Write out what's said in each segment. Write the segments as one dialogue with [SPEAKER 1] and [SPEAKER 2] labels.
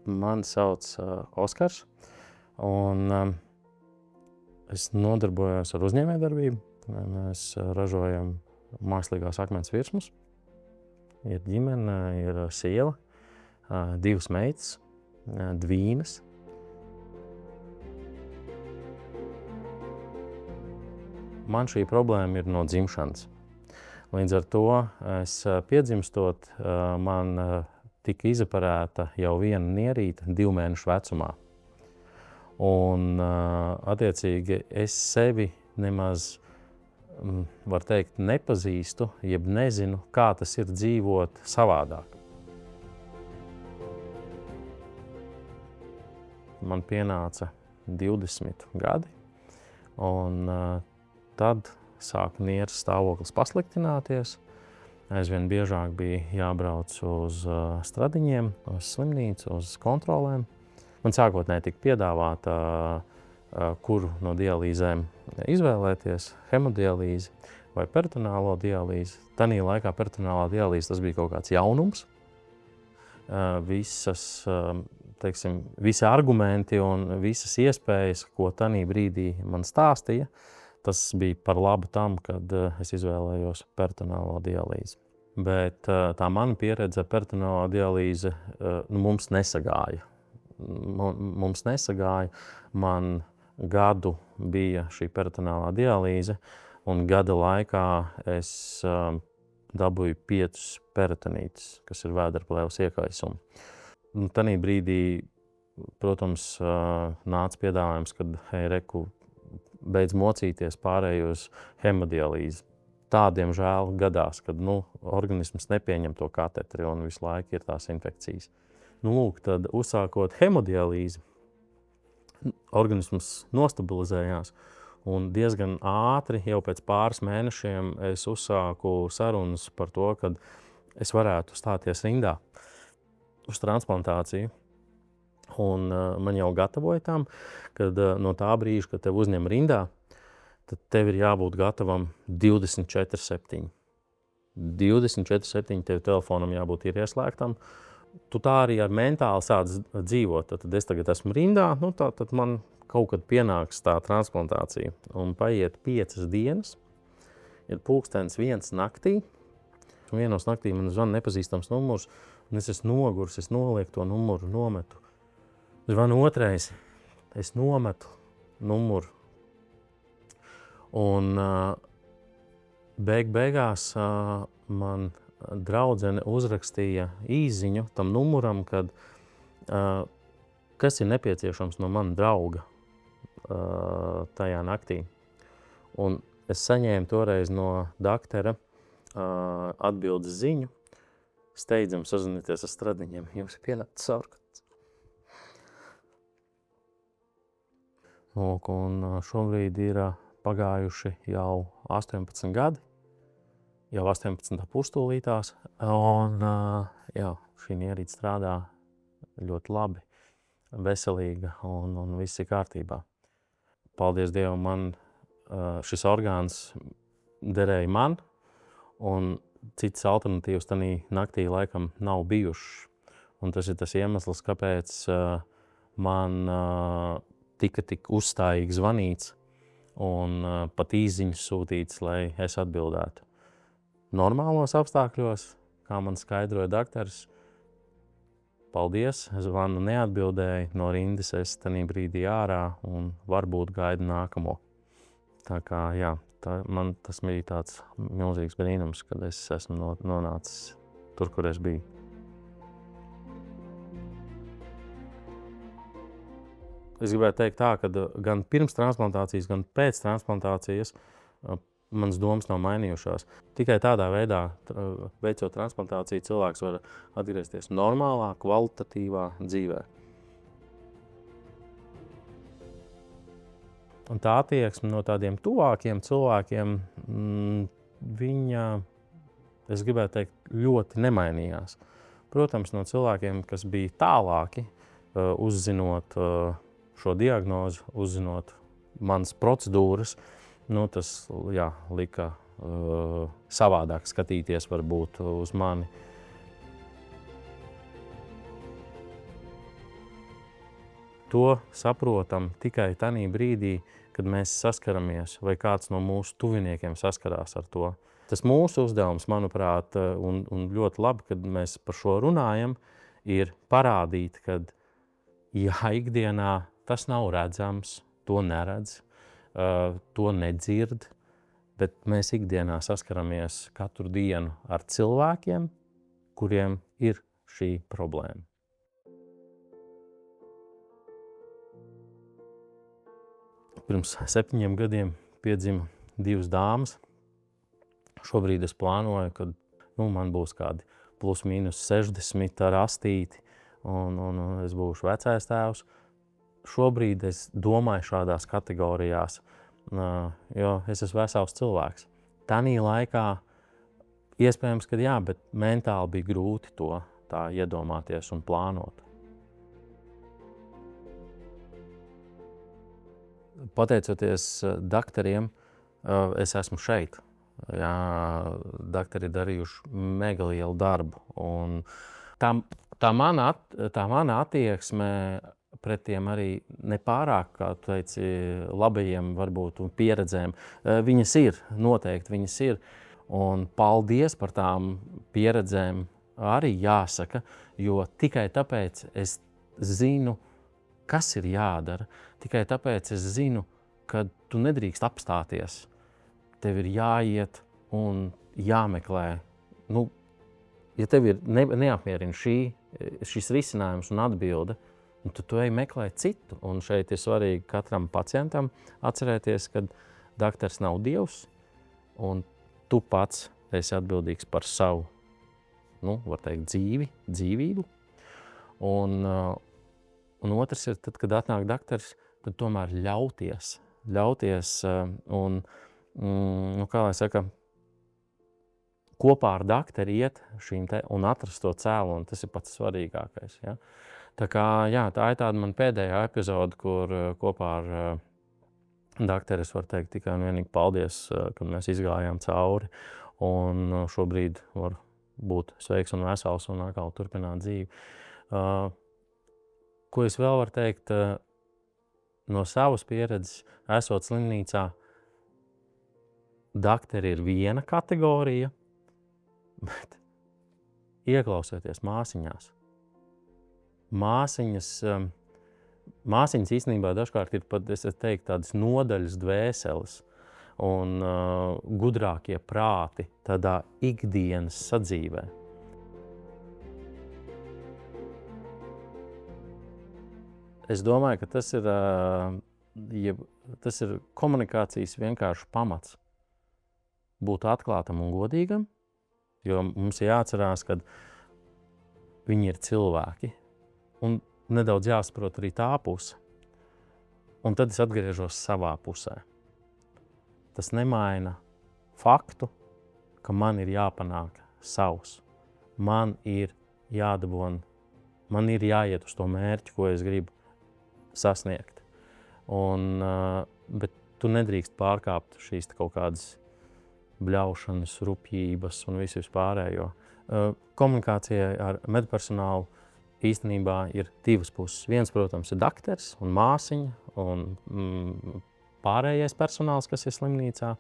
[SPEAKER 1] Mani sauc Oskars, un es nodarbojos ar uzņēmējdarbību. Mēs ražojam mākslīgās akmens virsmas. Ir ģimene, ir sieva, 2 meitas, dvīnes. Man šī problēma ir no dzimšanas. Līdz ar to es piedzimstot, man tika izoperēta jau viena nierīte 2 mēnešu vecumā. Un, attiecīgi, es sevi nemaz, var teikt, nepazīstu, jeb nezinu, kā tas ir dzīvot savādāk. Man pienāca 20 gadi, un tad sāka nieres stāvoklis pasliktināties. Aizvien biežāk bija jābrauc uz stradiņiem, uz slimnīcu, uz kontrolēm. Man sākotnēji tika piedāvāta, kuru no dialīzēm izvēlēties, hemodialīzi vai peritoneālo dialīzi. Tanī laikā peritoneālā dialīze tas bija kaut kāds jaunums. Visi argumenti un visas iespējas, ko tanī brīdī man stāstīja, tas bija par labu tam, kad es izvēlējos peritoneālo dialīzi. Bet tā mana pieredze ar peritoneālo dialīzi mums nesagāja. Mums nesagāja. Man gadu bija šī peritoneālā dialīze, un gada laikā es dabūju 5 peritonītus, kas ir vēderplēves iekaisumi. Tanī brīdī, protams, nāca piedāvājums, kad reku beidz mocīties pārēj uz hemodialīzi. Tā, diemžēl, gadās, kad organisms nepieņem to katetri un visu laiku ir tās infekcijas. Tad uzsākot hemodialīzi, organisms nostabilizējās un diezgan ātri, jau pēc pāris mēnešiem, es uzsāku sarunas par to, kad es varētu stāties rindā uz transplantāciju. Un man jau gatavoja tam, kad no tā brīža, kad tev uzņem rindā, tad tev ir jābūt gatavam 24/7. 24/7 tev telefonam jābūt ir ieslēgtam. Tu tā arī ar mentāli sāc dzīvot. Tad es tagad esmu rindā, tad man kaut kad pienāks tā transplantācija. Un paiet 5 dienas, ir 1:00 naktī. Un vienos naktī man zvana nepazīstams numurs, un es esmu nogurs, es nolieku to numuru, nometu. Zvanu otrais, es nometu numuru. Un beigās man draudzene uzrakstīja īziņu tam numuram, kad kas ir nepieciešams no mana drauga tajā naktī. Un es saņēmu toreiz no daktera atbildes ziņu, steidzam sazinieties ar stradiņiem, jums ir pienācis caurkats. Un šobrīd ir pagājuši jau 18 gadi, jau 18 pustulītās, un šī ierīce strādā ļoti labi, veselīga un viss ir kārtībā. Paldies Dievam, man šis orgāns derēja man, un citas alternatīvas tanī naktī laikam nav bijušas. Un tas ir tas iemesls, kāpēc man tika tik uzstājīgi zvanīts un pat īziņas sūtīts, lai es atbildētu. Normālos apstākļos, kā man skaidroja dakteris, paldies, zvanu neatbildēju, no rindas es tanī brīdī ārā un varbūt gaidu nākamo. Tā kā, man tas bija tāds milzīgs brīnums, kad es esmu nonācis tur, kur es biju. Es gribētu teikt tā, ka gan pirms transplantācijas, gan pēc transplantācijas manas domas nav mainījušās. Tikai tādā veidā, veicot transplantāciju, cilvēks var atgriezties normālā, kvalitatīvā dzīvē. Un tā attieksme no tādiem tuvākiem cilvēkiem, viņa, es gribētu teikt, ļoti nemainījās. Protams, no cilvēkiem, kas bija tālāki, uzzinot šo diagnozi, uzzinot manas procedūras, tas lika savādāk skatīties varbūt uz mani. to saprotam tikai tajā brīdī, kad mēs saskaramies, vai kāds no mūsu tuviniekiem saskarās ar to. Tas mūsu uzdevums, manuprāt, un ļoti labi, kad mēs par šo runājam, ir parādīt, ka ikdienā tas nav redzams, to neredz, to nedzird, bet mēs ikdienā saskaramies katru dienu ar cilvēkiem, kuriem ir šī problēma. Pirms 7 gadiem piedzima 2 dāmas. Šobrīd es plānoju, ka man būs kādi plus mīnus 60 ar astīti, un es būšu vecais tēvs. Šobrīd es domāju šādās kategorijās, jo es esmu vesels cilvēks. Tanī laikā iespējams, ka jā, bet mentāli bija grūti to tā iedomāties un plānot. Pateicoties daktariem, es esmu šeit. Jā, daktari darījuši mega lielu darbu. Un tā mana attieksme pret tiem arī nepārāk, kā tu teici, labajiem varbūt un pieredzēm. Viņas ir, noteikti viņas ir. Un paldies par tām pieredzēm arī jāsaka, jo tikai tāpēc es zinu, kas ir jādara. Tikai tāpēc es zinu, ka tu nedrīkst apstāties. Tev ir jāiet un jāmeklē. Ja tev ir neapmierina šis risinājums un atbilde, tad tu ej meklēt citu. Un šeit ir svarīgi katram pacientam atcerēties, ka daktars nav dievs, un tu pats esi atbildīgs par savu, var teikt, dzīvību. Un otrs ir, tad, kad atnāk daktars, tad tomēr ļauties un, kā lai saka, kopā ar daktari iet un atrast to cēloni, tas ir pats svarīgākais. Ja? Tā kā, jā, tā ir tāda man pēdējā epizode, kur kopā ar daktari es varu teikt tikai un vienīgi paldies, kad mēs izgājām cauri, un šobrīd var būt sveiks un vesels un atkal turpināt dzīvi. Ko es vēl varu teikt no savas pieredzes, esot slimnīcā, daktari ir viena kategorija, bet ieklausieties māsiņās. Māsiņas īstenībā dažkārt ir pat, es teiktu, tādas nodaļas dvēseles un gudrākie prāti tādā ikdienas sadzīvē. Es domāju, ka tas ir komunikācijas vienkārši pamats. Būt atklātam un godīgam, jo mums ir jāatcerās, ka viņi ir cilvēki. Un nedaudz jāsaprot arī tā puse. Un tad es atgriežos savā pusē. Tas nemaina faktu, ka man ir jāpanāk savs. Man ir jādabon, man ir jāiet uz to mērķi, ko es gribu sasniegt. Bet tu nedrīkst pārkāpt šīs kaut kādas bļaušanas, rupjības un visu vispārējo. Komunikācijai ar medpersonālu īstenībā ir 2 puses. Viens, protams, ir daktars un māsiņa un pārējais personāls, kas ir slimnīcā,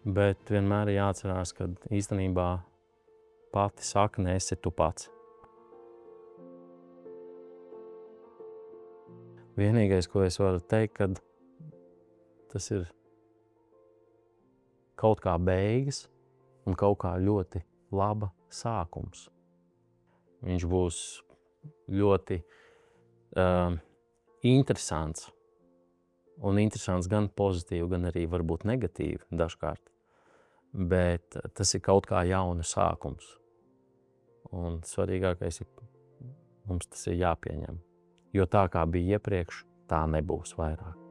[SPEAKER 1] bet vienmēr ir jāatcerās, ka īstenībā pati sakne esi tu pats. Vienīgais, ko es varu teikt, kad tas ir kaut kā beigas un kaut kā ļoti laba sākums. Viņš būs ļoti interesants. Un interesants gan pozitīvi, gan arī varbūt negatīvi dažkārt. Bet tas ir kaut kā jauna sākums. Un svarīgākais ir, mums tas ir jāpieņem. Jo tā kā bija iepriekš, tā nebūs vairāk.